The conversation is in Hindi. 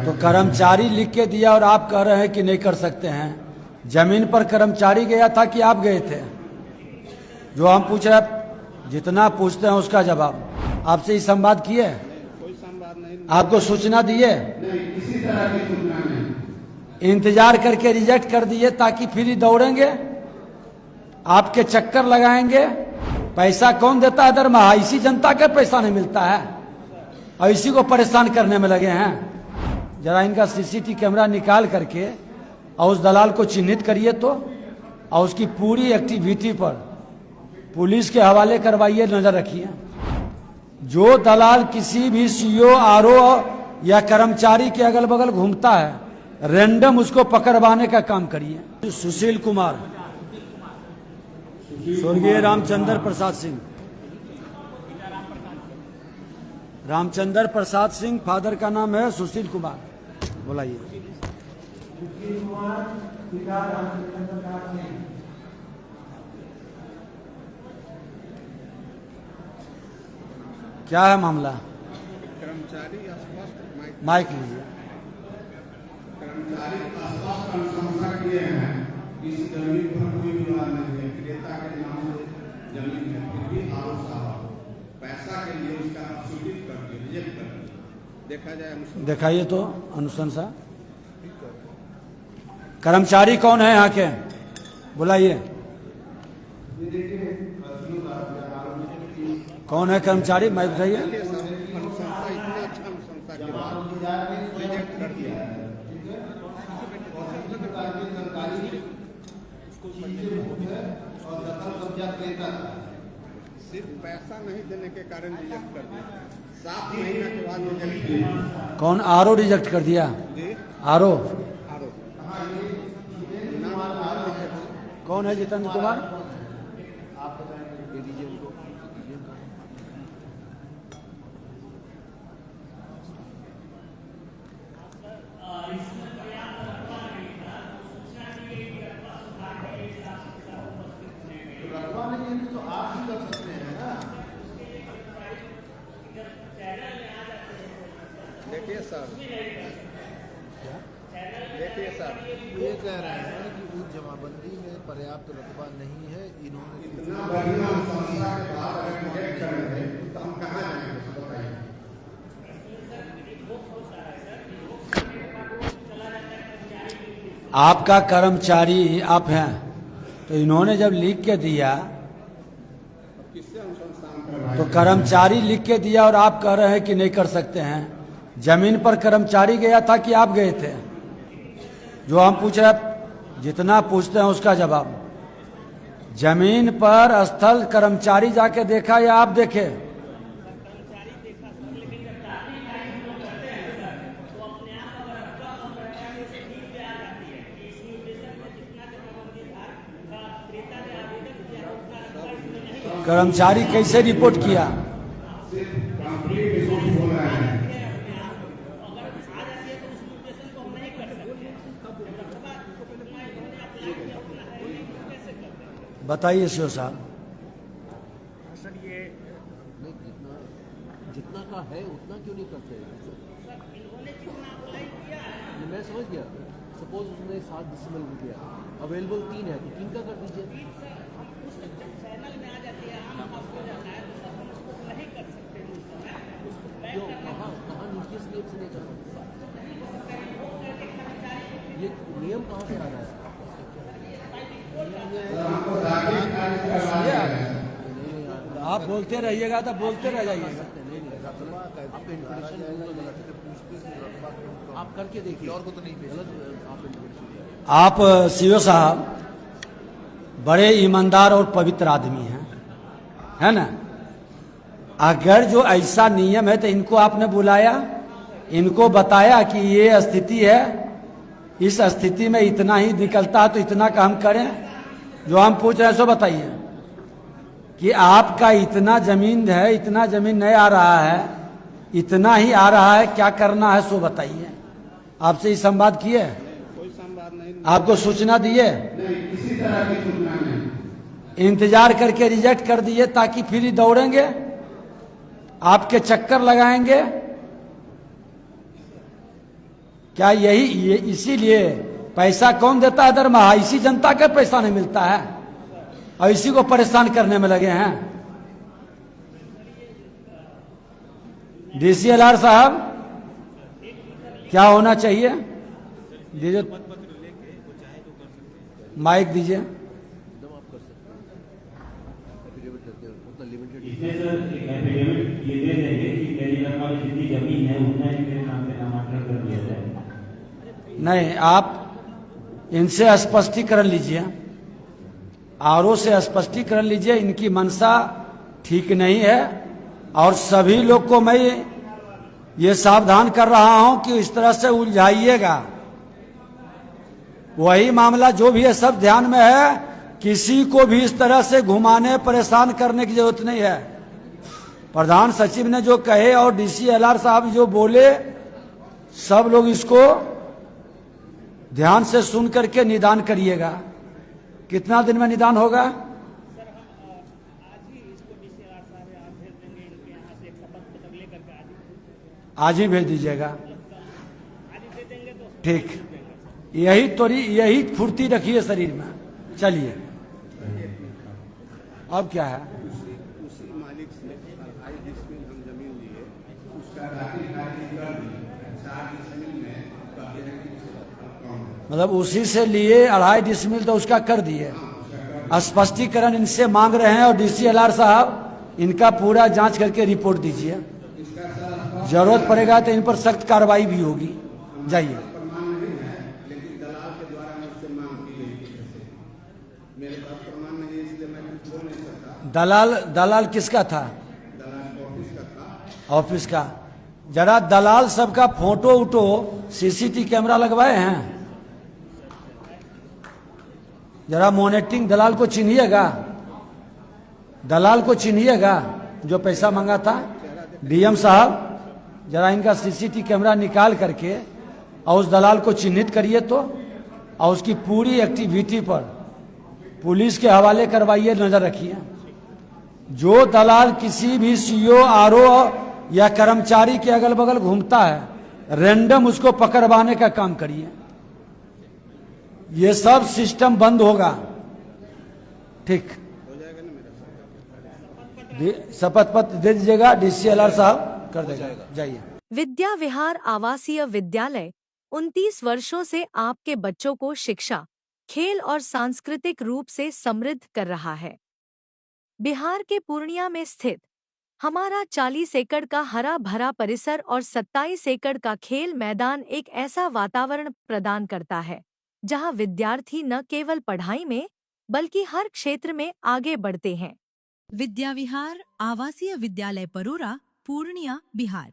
तो कर्मचारी लिख के दिया और आप कह रहे हैं कि नहीं कर सकते हैं। जमीन पर कर्मचारी गया था कि आप गए थे? जो हम पूछ रहे हैं, जितना पूछते हैं उसका जवाब। आपसे ही संवाद किए? कोई संवाद नहीं। आपको सूचना दिए? नहीं, किसी तरह की सूचना नहीं। इंतजार करके रिजेक्ट कर दिए ताकि फिर ही दौड़ेंगे, आपके चक्कर लगाएंगे। पैसा कौन देता है दरमाहा? इसी जनता का पैसा नहीं मिलता है और इसी को परेशान करने में लगे हैं। जरा इनका सीसीटीवी कैमरा निकाल करके और उस दलाल को चिन्हित करिए तो, और उसकी पूरी एक्टिविटी पर पुलिस के हवाले करवाइए, नजर रखिए। जो दलाल किसी भी सीओ, आरओ या कर्मचारी के अगल बगल घूमता है, रैंडम उसको पकड़वाने का काम करिए। सुशील कुमार, स्वर्गीय रामचंद्र प्रसाद सिंह। रामचंद्र प्रसाद सिंह, फादर का नाम है सुशील कुमार। बुलाइए। क्या है मामला? कर्मचारी अस्पष्ट माइक लीजिए। कर्मचारी अस्पष्ट अनुशंसा किए हैं इस जमीन पर कोई विवाद नहीं है, क्रेता के नाम से जमीन है, फिर भी आरोप साहब पैसा के लिए उसका सूचित करके रिजेक्ट कर देखा जाए। दिखाइए तो अनुशंसा। कर्मचारी कौन है यहाँ के? बुलाइए। कौन है कर्मचारी? मैं बताइए। अनुशंसा इतना अच्छा अनुशंसा के बाद रिजेक्ट कर दिया। सिर्फ पैसा नहीं देने के कारण रिजेक्ट कर दिया। 7 महीना के बाद रिजेक्ट किया। कौन? आरओ रिजेक्ट कर दिया? आरओ कौन है? जितेंद्र कुमार। देखिए सर, देखिए सर, ये कह रहे हैं कि उस जमाबंदी में पर्याप्त रकबा नहीं है। इन्होंने इतना बढ़िया संस्था के बाद अगर रिजेक्ट कर रहे हैं तो हम कहाँ जाएंगे बताइए। आपका कर्मचारी आप हैं, तो इन्होंने जब लिख के दिया किससे अनुसंधान करवाए? तो कर्मचारी लिख के दिया और आप कह रहे हैं कि नहीं कर सकते हैं। जमीन पर कर्मचारी गया था कि आप गए थे? जो हम पूछ रहे हैं, जितना पूछते हैं उसका जवाब। जमीन पर स्थल कर्मचारी जाके देखा या आप देखे? कर्मचारी कैसे रिपोर्ट किया? बताइए सीओ साहब। सर ये जितना का है उतना क्यों नहीं करते? ये मैं समझ गया। सपोज उसने 7 डिसिमल में किया, अवेलेबल 3 है तो 3 का कर दीजिए। क्यों? कहाँ नीचे स्टेप से नहीं कर सकते? ये नियम कहाँ से आ रहा है? आप बोलते रहिएगा तो बोलते रह जाइएगा। आप करके देखिए और को तो नहीं गलत। आप सीओ साहब बड़े ईमानदार और पवित्र आदमी हैं, है ना? अगर जो ऐसा नियम है तो इनको आपने बुलाया, इनको बताया कि ये स्थिति है, इस स्थिति में इतना ही निकलता है तो इतना काम करें। जो हम पूछ रहे हैं सो बताइए कि आपका इतना जमीन है, इतना जमीन नहीं आ रहा है, इतना ही आ रहा है, क्या करना है सो बताइए। आपसे ही संवाद किए? कोई संवाद नहीं। आपको सूचना दिए? नहीं, किसी तरह की सूचना नहीं। इंतजार करके रिजेक्ट कर दिए ताकि फिर ही दौड़ेंगे, आपके चक्कर लगाएंगे। क्या इसीलिए पैसा कौन देता है दरमाहा? इसी जनता का पैसा नहीं मिलता है और इसी को परेशान करने में लगे हैं। DCLR साहब क्या होना चाहिए? दीजिए माइक दीजिए। एकदम आप कर सकते हैं, एफिडेविट करते हैं, उतना लिमिटेड इसमें सर एक एफिडेविट ये दे देंगे कि मेरी रकम वाली जितनी जमीन है उतना ही मेरे नाम पे नामांकन कर दिया जाए। नहीं, आप इनसे स्पष्टीकरण लीजिए, आरओ से स्पष्टीकरण लीजिए। इनकी मंशा ठीक नहीं है और सभी लोग को मैं ये सावधान कर रहा हूं कि इस तरह से उलझाइएगा। वही मामला जो भी है सब ध्यान में है, किसी को भी इस तरह से घुमाने परेशान करने की जरूरत नहीं है। प्रधान सचिव ने जो कहे और DCLR साहब जो बोले, सब लोग इसको ध्यान से सुन करके निदान करिएगा। कितना दिन में निदान होगा? आज ही भेज दीजिएगा। ठीक, यही फुर्ती रखिए शरीर में। चलिए, अब क्या है? उसी मालिक से 2.5 डिसमिल हम जमीन लिए, उसका दाखिल खारिज कर दिए। 4 डिसमिल में बाकी है कि कम है। मतलब उसी से लिए 2.5 डिसमिल तो उसका कर दिए। स्पष्टीकरण इनसे मांग रहे हैं और DCLR साहब इनका पूरा जांच करके रिपोर्ट दीजिए। जरूरत पड़ेगा तो इन पर सख्त कार्रवाई भी होगी। जाइए। प्रमाण नहीं है, लेकिन दलाल के द्वारा मुझसे मांग की गई थी। मेरे पास प्रमाण नहीं है, इसलिए मैं कुछ बोल नहीं सकता। दलाल किसका था? दलाल ऑफिस का था। ऑफिस का। जरा दलाल सबका फोटो उठो, CCTV कैमरा लगवाए हैं? जरा मॉनिटरिंग दलाल को चिन्हिएगा, दलाल को चिन्हिएगा जो पैसा मांगा था। DM साहब जरा इनका CCTV कैमरा निकाल करके और उस दलाल को चिन्हित करिए तो, और उसकी पूरी एक्टिविटी पर पुलिस के हवाले करवाइए, नजर रखिए। जो दलाल किसी भी CO, RO या कर्मचारी के अगल बगल घूमता है, रैंडम उसको पकड़वाने का काम करिए। ये सब सिस्टम बंद होगा। ठीक, शपथ पत्र दे दीजिएगा, DCLR साहब कर देगा। जाइए। विद्या विहार आवासीय विद्यालय 29 वर्षों से आपके बच्चों को शिक्षा, खेल और सांस्कृतिक रूप से समृद्ध कर रहा है। बिहार के पूर्णिया में स्थित हमारा 40 एकड़ का हरा भरा परिसर और 27 एकड़ का खेल मैदान एक ऐसा वातावरण प्रदान करता है जहां विद्यार्थी न केवल पढ़ाई में बल्कि हर क्षेत्र में आगे बढ़ते हैं। विद्या विहार आवासीय विद्यालय परोरा, पूर्णिया, बिहार।